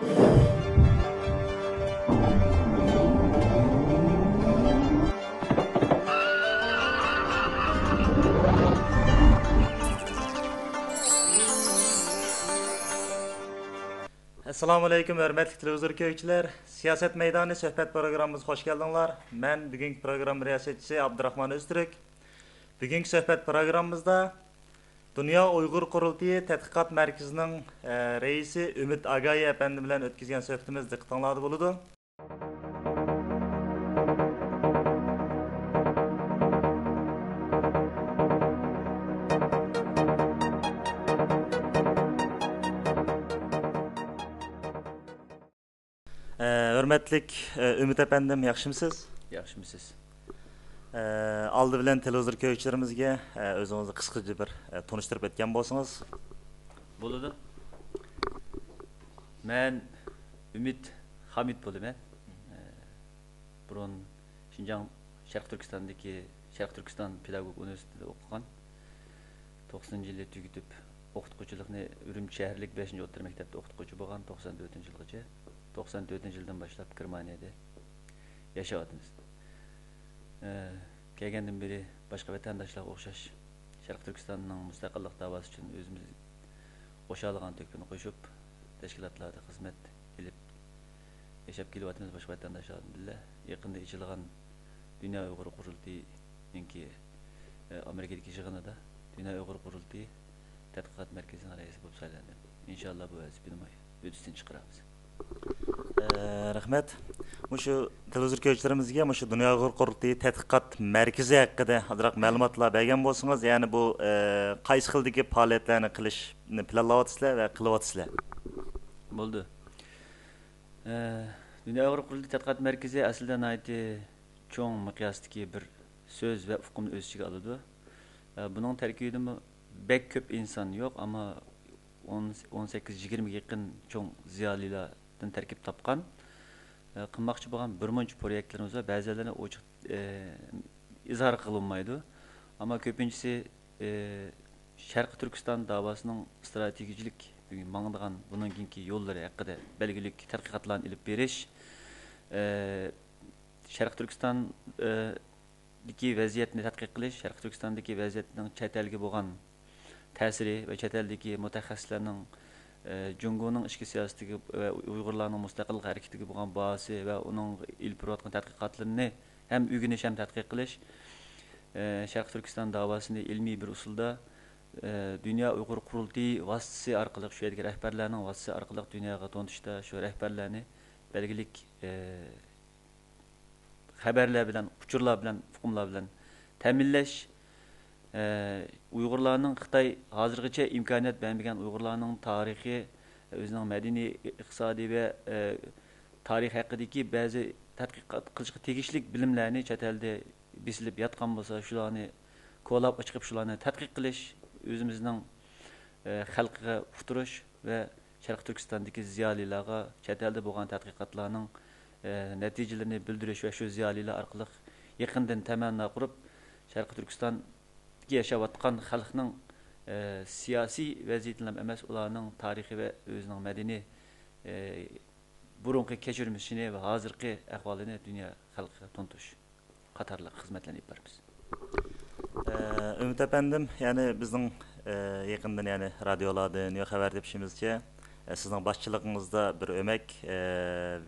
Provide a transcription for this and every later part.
Assalamu alaikum, hörmətli televizor köykçülər. Siyaset Meydanı söhbət proqramımıza xoş gəldinlər. Mən bugünkü proqram riyasətçisi Abdurrahman Öztürk. Bugünkü söhbət proqramımızda Dünya Uyğur Qurultayı Tədqiqat Mərkəzinin reisi Ümit Agay əfəndi bilan ötküzgən söhbətimiz diqqətinizdə buludu. Hörmətlik Ümit əfəndim, yaxşımısınız? Yaxşımısınız. Aldı bilan televizor köykçülərimizə özünüzü qısqaca bir tanışdırıb etgan bolsanız. Boludu. Mən Ümit Hamid boluman. Burun Şinjan Şərq Türkistandakı Şərq Türkistan Pedagog Universitetində oxugan. 90-cı ildə tügütüb oxutquçuluqni Ürümçi şəhərlik 5-ci orta məktəbdə oxutquçu bolğan 94-cü ilgacha. 94 yıldan başlap Kırmaniye'de yaşadınız. Gelgenden beri başka vatandaşlarla okşaş Şarkı Türkistan'ın müstakillik davası için özümüz koşalığın tökünü koşup teşkilatlarda hizmet edip yaşap gelivatımız başka vatandaşlarla billah yakında içilen Dünya Uyghur Qurultayı ki Amerika'daki şığına da Dünya Uyghur Qurultayı Tədqiqat Mərkəzinin reisi bulup saylandı. İnşallah bu vəzifəni ödüsünü çıxıramiz. Rahmet. Şu televizor köykçülərimizə şu Dünya Uyghur Qurultayı Tədqiqat Mərkəzi haqqında azraq məlumatlar bergan bolsanız, yəni bu qaysı xildəki fəaliyyətlərini qilishni planlayapsızlar və qilyapsızlar? Boldu. Dünya Uyghur Qurultayı Tədqiqat Mərkəzi əslində nəyti çoğ miqyasdakı bir söz və ufqumni öz içigə alıdı. Bunun tərkibində bək köp insan yox, amma 18-20 yaxın çoğ ziyalilardan tərkib tapqan. Qılmaqçı bolğan bir muncha proyektlərimiz var. Bəzilərini ochiq izhar qılınmaydı. Amma köpüncüsü Şərq Türkistan davasının stratejilik mаңдыған bunun kinki yolları haqqında belgilik tədqiqatlarını ilib beriş. Şərq Türkistandakı vəziyyətini tədqiq qilish, Şərq Türkistandakı vəziyyətinin chet elga bolğan ta'siri və chet eldagi mutaxassislarning Jungo'nun ichki siyosatiga va Uyg'urlarning mustaqillik harakatiga bo'lgan bahsi va uning ilib borayotgan tadqiqotlarini ham o'rganish ham tadqiq qilish Sharq Turkiston davosini ilmiy bir usulda Dünya Uyghur Qurultayı vasitasi orqali shu yerga rahbarlarning vasitasi orqali dunyoga to'ntishda shu rahbarlarni belgilik xabarlar bilan, uçurlar bilan, hukmlar bilan ta'minlash Uyg'urlarning Xitoy hozirgacha imkoniyat bermagan Uyg'urlarning tarixi, o'zining madaniy, iqtisodiy va tarix haqidagi ba'zi tadqiqot qilishga tegishli bilimlarni chet elda bisilib yotgan bo'lsa, shularni qo'llab chiqib shularni tadqiq qilish, o'zimizning xalqiga uqtirish va Sharq Turkistondagi ziyolilarga chet elda bo'lgan tadqiqotlarning natijalarini bildirish va shu ziyolilar orqali yaqindan tamanno qurib Sharq Turkiston yaşayotgan xalqning siyosiy vaziyatlarini emas, ularning tarixi va o'zining madaniy burunqi kechirmishini va hozirgi ahvolini dunyo xalqiga to'ntirish qatorliq xizmatlarni olib boramiz. Ümit əfəndim, yəni bizning yaqindan yəni radiolardan yo xəbər tepişimizcə sizning başçılığınızda bir ömək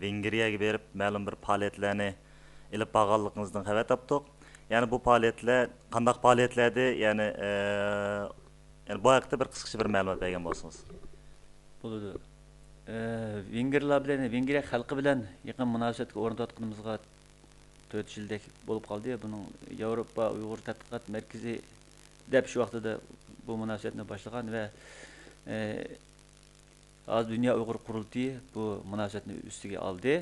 Vengriyaga berib ma'lum bir fəaliyyətlərini ilib bağlılığınızdan xəbər tapdıq. Yani bu faaliyetler, qandaq faaliyetlerdi, yani bu haqda bir qısqacha bir məlumat bergan bolsanız. Buludu. Vengerlar bilan, Vengriya xalqi bilan yaqin munosabatga o'rnatganimizga 4 yildek bo'lib qoldi. Buning Yevropa Uyg'ur tadqiqot markazi deb shu vaqtida bu munosabatni boshlagan va hozir Dünya Uyg'ur Qurultayı bu munosabatni ustiga oldi.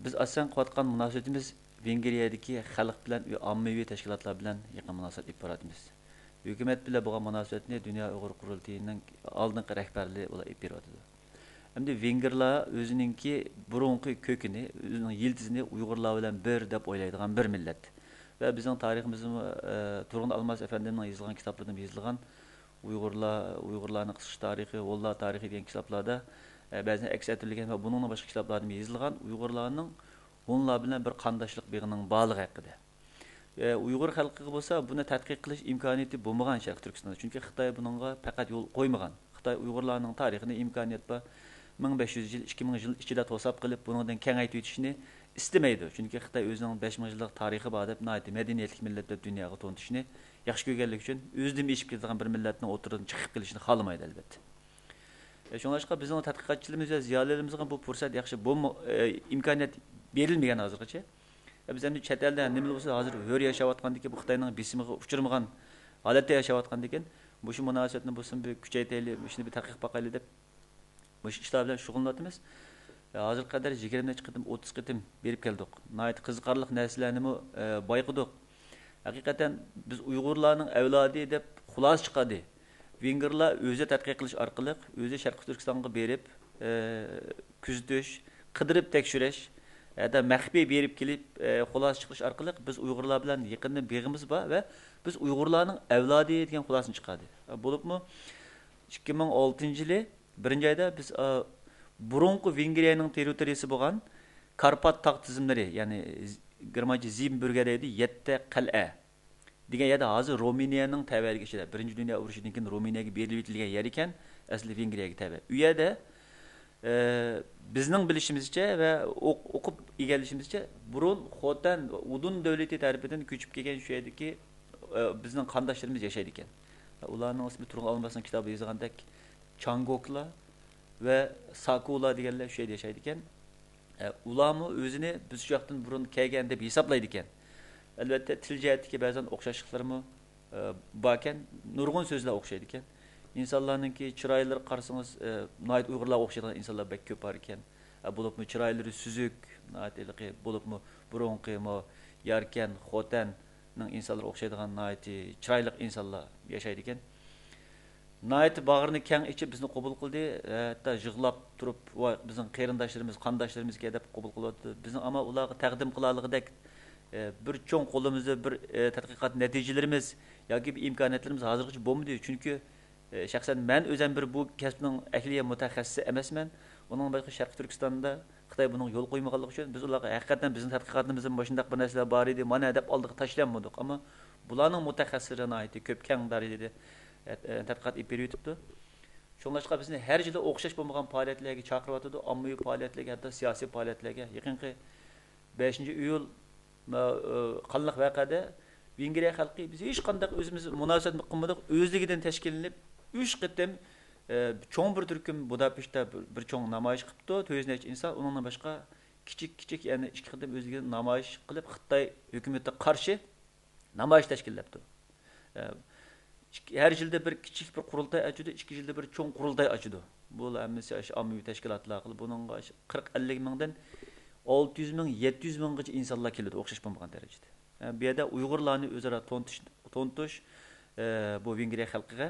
Biz aslında qilayotgan munosabatimiz Vengriyadagi xalq bilan va ommaviy tashkilotlar bilan yaqin munosabat olib boramiz. Hukumat bilan bo'lgan munosabatni Dünya Uyg'ur Qurultayining oldingi rahbarligi ular olib beradi. Hamda Vengerlar o'zininki burunqi ko'kini, o'zining yildizini Uyg'urlar bilan bir deb o'ylaydigan bir millat. Va bizning tariximizni Turg'un Almas afandining yozgan kitoblarida yozilgan Uyg'urlarning qisqa tarixi, Vollar tarixi degan kitoblarda ba'zan aks ettirilgan va buningdan boshqa kitoblarda yozilgan Uyg'urlarning onlar bilan bir qandoshlik beg'ining borligi haqida. Uyg'ur xalqiga bo'lsa, buni tadqiq qilish imkoniyati bo'lmagan Sharq Turkistonda. Chunki Xitoy buningga faqat yo'l qo'ymagan. Xitoy Uyg'urlarning tarixini imkoniyat bor 1500 yil, 2000 yil ichida to'sab qilib, buningdan kengaytib o'tishni istamaydi. Chunki Xitoy o'zining 5000 yillik tarixi bor deb, madaniyatli millat deb dunyoga to'ntishni yaxshi ko'rganligi uchun o'zidan eshib ketadigan bir millatning o'tirdan chiqib kelishini xohlamaydi albatta. Shuningdek bizning tadqiqotchilarimiz va ziyolilarimizga bu fursat yaxshi imkoniyat berilmagan hozirgacha. Biz endi chet elda nima bo'lsa hozir hur yashayotgandiki bu Xitoyning bisimiga uchirmagan holatda yashayotgan ekan. Bu shu munosabatni bo'lsin bir kuchaytiraylik, shuni bir tadqiq qilib deb bu ishlar bilan shug'ullanamiz. Hozir qadar 20 qitim 30 qitim berib keldik. Nayt qiziqarli narsalarni bayqidik. Haqiqatan biz Uyg'urlarning avlodi deb xulos chiqadi. Vengerlar o'zi tadqiq qilish orqali o'zi Sharq Turkistonga berib, kuzatish, qidirib tekshirish, ya da maxfiy berib kelib, xulos chiqish orqali biz Uyg'urlar bilan yaqindan beg'imiz bor va biz Uyg'urlarning avlodi degan xulosani chiqadi. Bo'libmi 2006-yili 1-oyda biz burunqi Vengriyaning territoriyasi bo'lgan Karpat tog' tizimlari, ya'ni Germancha Zimburgedagi 7 qal'a degan yerda hozir Ruminiyaning tabiatiga ishida. Birinchi dunyo urushidan keyin Ruminiyaga berilib etilgan yer ekan, asli Vengriyaga tabi. U yerda bizning bilishimizcha va o'qib egallashimizcha burun Xotan Udun davlati tarafidan ko'chib kelgan shu yerdagi bizning qandoshlarimiz yashaydi ekan. Ularning ismi Turg'un Almasning kitobi yozgandek Changoklar ve Sakula deganlar shu yerda yashaydi ekan. Ularmi o'zini biz shu yoqdan burun kelgan deb hisoblaydi ekan. Albatta til jihatdagi ba'zan o'xshashliklarmi bor ekan, nurg'un so'zlar o'xshaydi ekan. İnsanlarninki chiroylari qarasangiz, noyat Uyg'urlar o'xshaydigan insonlar bek ko'p bor ekan. Bo'libmi chiroylari suzuk, noyatliqi bo'libmi burunqi Yarkan, Xotanning insonlari o'xshaydigan noyat chiroyli insonlar yashaydi ekan. Nayet bağırını keng içip bizni qabul qildi, hatta yig'lab turib, bizning qarindoshlarimiz, qondoshlarimiz deb qabul qildi. Bizning ama ularga taqdim qilaligidek bir cho'ng qo'limizda bir tadqiqot natijalarimiz yoki imkoniyatlarimiz hozirgacha bo'lmadi. Chunki shaxsan men o'zim bir bu kasbning ahliya mutaxassisi emasman. Uning boshqa Sharq Turkistonda Xitoy buning yo'l qo'ymaganligi uchun biz ularga haqiqatan bizning tadqiqotimizning boshindaq bir narsalar bor edi, mana deb oldiga tashlanmadik. Ammo bularning mutaxassislarına ait ko'p keng darajada tadqiqot ip berib o'tibdi. Shunlashqa bizni har yili o'xshash bo'lmagan faoliyatlarga chaqiryotdi, ommaviy faoliyatlarga, hatto siyosiy faoliyatlarga. Yaqinqi 5-iyul qanliq voqeada Vengriya xalqi biz hech qanday o'zimiz munosabat qilmadik, o'zligidan tashkillanib 3 qitim cho'ng bir turkum Budapeshtda bir cho'ng namoyish qilibdi. 400 necha inson, undan boshqa kichik ya'ni 2 qitim o'zligidan namoyish qilib Xitoy hukumatiga qarshi namoyish tashkillabdi. Her yılda bir küçük bir kurultay açıdı, 2 yılda bir çoğun kurultay açıdı. Bu hemmesi ammaviy teşkilatlar qilib, bunun 40-50 mingdan 600 ming, 700 minggacha insonlar keladi, o'xshash bo'lmagan darajada. Bu yerda Uyg'urlarni o'zaro to'ntish bu Vengriya xalqiga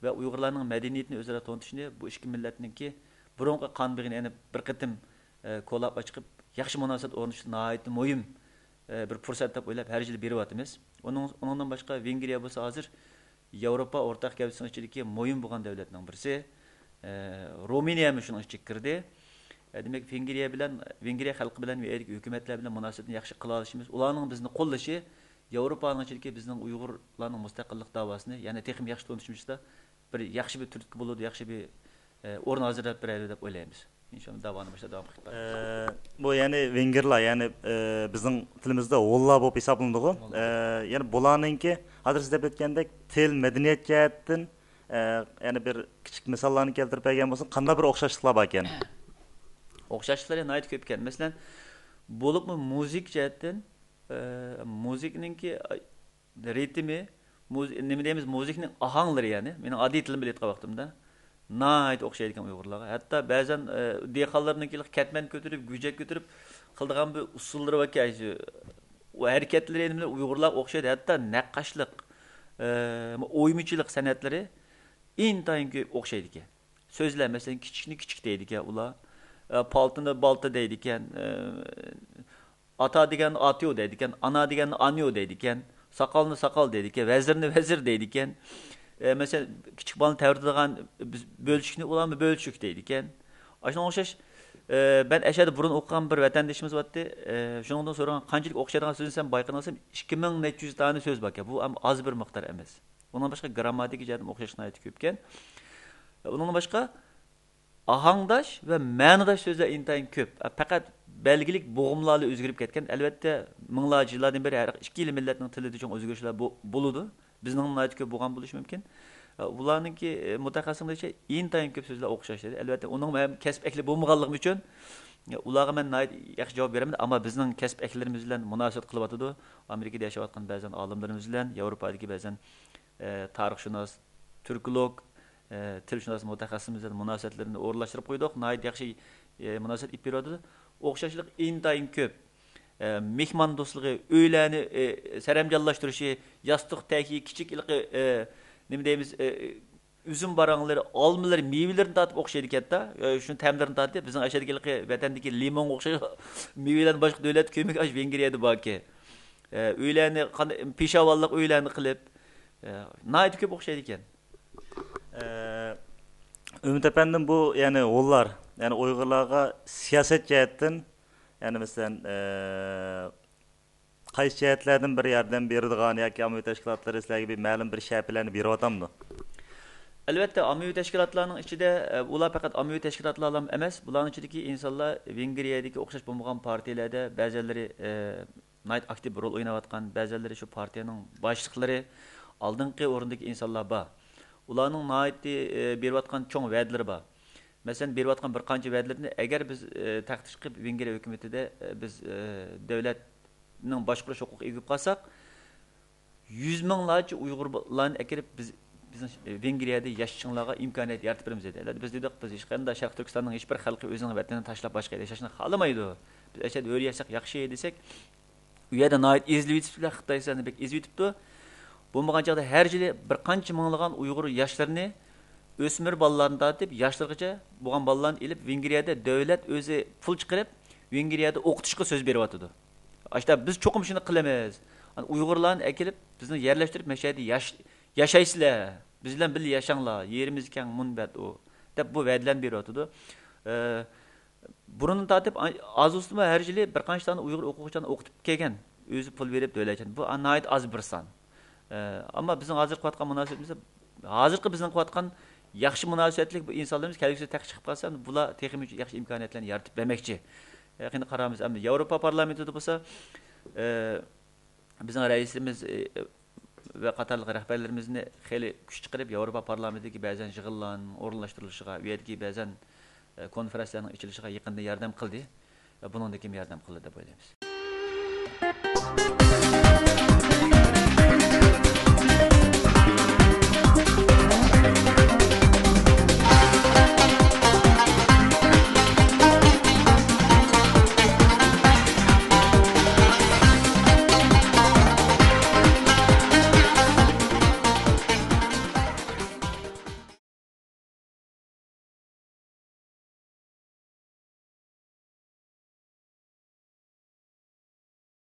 va Uyg'urlarning madaniyatini o'zaro to'ntishni bu ikki millatningki burunqi qon beg'ini yana bir qitim qo'llab chiqib, yaxshi munosabat o'rnatishni nihoyatda muhim bir fursat deb o'ylab har yil beryapmiz. Ondan boshqa Vengriya bo'lsa hozir Yevropa o'rtaq gavdasining ichidagi muhim bo'lgan davlatning birisi. Ruminiya ham shuning ichiga kirdi. Demak, Vengriya xalqi bilan va hukumatlar bilan munosabatni yaxshi qila olishimiz, ularning bizni qo'llashi Yevropaning ichidagi bizning Uyg'urlarning mustaqillik davosini, ya'ni texnik yaxshi to'nishimizda bir yaxshi bir turtki bo'ladi, yaxshi bir o'rin hozirlab beradi deb o'ylaymiz. İnşallah davam qilib. Bu yani Vengerlar, yani bizning tilimizda o'llar bo'lib hisoblanadi. Yani bularninki hozir siz deb o'tgandek til, madaniyat jihatdan yani bir kichik misollarni keltirib bergan bo'lsa, qanday bir o'xshashliklar bor ekan? O'xshashliklar nihoyat ko'p ekan. Masalan, bo'libmi muzik jihatdan muzikninki ritmi, nima deymiz, muzikning ohanglari, ya'ni mening oddiy tilim bilan aytgan vaqtimda nayt o'xshaydigan Uyg'urlarga. Hatta ba'zan dehqonlarniki katman ko'tarib, gujak ko'tarib qildigan bir usullari va o hareketlari endi Uyg'urlar o'xshaydi. Hatta naqqashlik, o'ymichilik sanatlari intayin ko'p o'xshaydi ekan. So'zlar masalan kichikni kichik deydi ekan ular, paltini balta deydi ekan, ata degan atyo deydi ekan, ana degan anyo deydi ekan, soqolni soqol deydi ekan, vazirni vazir deydi ekan. Mesela küçük balını təvrdidigan bölüşükni ulanma bölüşük deydi ekan. Aşına okşaş ben eşede burun okuyan bir vatandaşımız vardı. Şundan sonra qanchalik o'qishadigan so'zni sen bayqansam 2400 tane söz bak ya. Bu az bir miqdor emas. Bundan başqa grammatik jihatdan o'qishni aytib ko'pkan. Bundan başqa ahangdash va ma'nodash so'zlar intayin ko'p. Faqat belgilik bo'g'imlarla o'zgarib ketgan. Albatta minglarcha yillardan beri har ikki yil millatning tilida cho'ng o'zgarishlar bo'ladi. Bizning nayt ko'p bo'lgan bo'lishi mumkin. Ularninki mutaxassislarcha intayin ko'p so'zlar o'qish dedi. Albatta uning kasb ehli bo'lmaganligi uchun ularga men nayt yaxshi javob beraman, ammo bizning kasb ehlilarimiz bilan munosabat qilyotdi. Amerikada yashayotgan ba'zan olimlarimiz bilan, Yevropadagi ba'zan tarixshunos, turkolog, tilshunos mutaxassisimiz bilan munosabatlarni o'rlashtirib qo'ydik. Nayt yaxshi munosabat ib beradi. O'xshashlik intayin ko'p. Mehmon do'stligi, uylarni saramjonlashtirishi, yostiq taki, kichik ilqi nima deymiz, üzüm barangları, almaları, meyvelerini tatib o'xshaydi katta. Shuni ta'mlarini tatib, bizning ashadagi vatandagi limon o'xshash meyvelarni boshqa davlat ko'mak ash Vengriyada borki. Uylarni peshavollik uylarni qilib, nayt ko'p o'xshaydi ekan. Ümit efendim bu yani onlar yani Uygurlarga siyaset cihetten yani mesela qaysi jihatlardan bir yerden beradigan yoki ommaviy tashkilotlar sizlarga bir ma'lum bir shakllarni beryaptimi? Albatta ommaviy tashkilotlarning ichida ular faqat ommaviy tashkilotlar emas, bularning ichidagi insonlar Vengriyadagi o'xshash bo'lmagan partiyalarda ba'zilari nayt aktiv rol o'ynayotgan, ba'zilari shu partiyaning boshliqlari, oldingi o'rindagi insonlar bor. Ularning nayt berayotgan cho'ng va'dalari bor. Masalan, berayotgan bir qancha va'dalarni agar biz taqdish qilib Vengriya hukumatida biz davlatning boshqarish huquqiga ega qolsak, 100 minglarcha Uyg'urlarni akirib biz Vengriyada yashashinglarga imkoniyat yaratib beramiz dedi. Biz dedik, biz hech qanday Sharq Turkistonning hech bir xalqi o'zining vatanini tashlab boshqa yerda yashashni xohlamaydi. Biz ashada o'ryasak yaxshi desak, u yerda nayt ezilib Xitoylarni bek ezilibdi. Bo'lmagan chaqda har yili bir qancha minglagan Uyg'ur yoshlarini o'smir bolalarni tortib, yoshlargacha bo'lgan bolalarni elib Vengriyada davlat o'zi pul chiqarib, Vengriyada o'qitishga so'z beryapti. Ashta biz cho'qim shuni qilamiz. Uyg'urlarni akilib, bizni yerlashtirib, mashhadi yashaysizlar. Biz bilan birga yashanglar. Yerimiz keng munbat o deb bu va'dalarni beryapti. Burunni tortib, azustma har yili bir qancha tane Uyg'ur o'quvchilarni o'qitib kelgan. O'zi pul berib davlatdan. Bu nayt az bir son. Ammo bizning hozir qilayotgan munosabatimiz hozirgi bizning qilayotgan yaxshi munosabatlik bu insonlarimiz kelgusi taq chiqib qolsa, bular texnik uchun yaxshi imkoniyatlarni yaratib bermoqchi. Yaqinda qaramiz, ammo Yevropa parlamentida bo'lsa, bizning raisimiz ve qatarlıq rəhbərlərimizni xeyli kuch chiqarib Yevropa parlamentidagi ba'zan yig'inlarning o'rinlashtirilishiga, u yerdagi ba'zan konferensiyaning ichilishiga yaqinda yordam qildi. Buningdagi yordam qildi deb o'ylaymiz.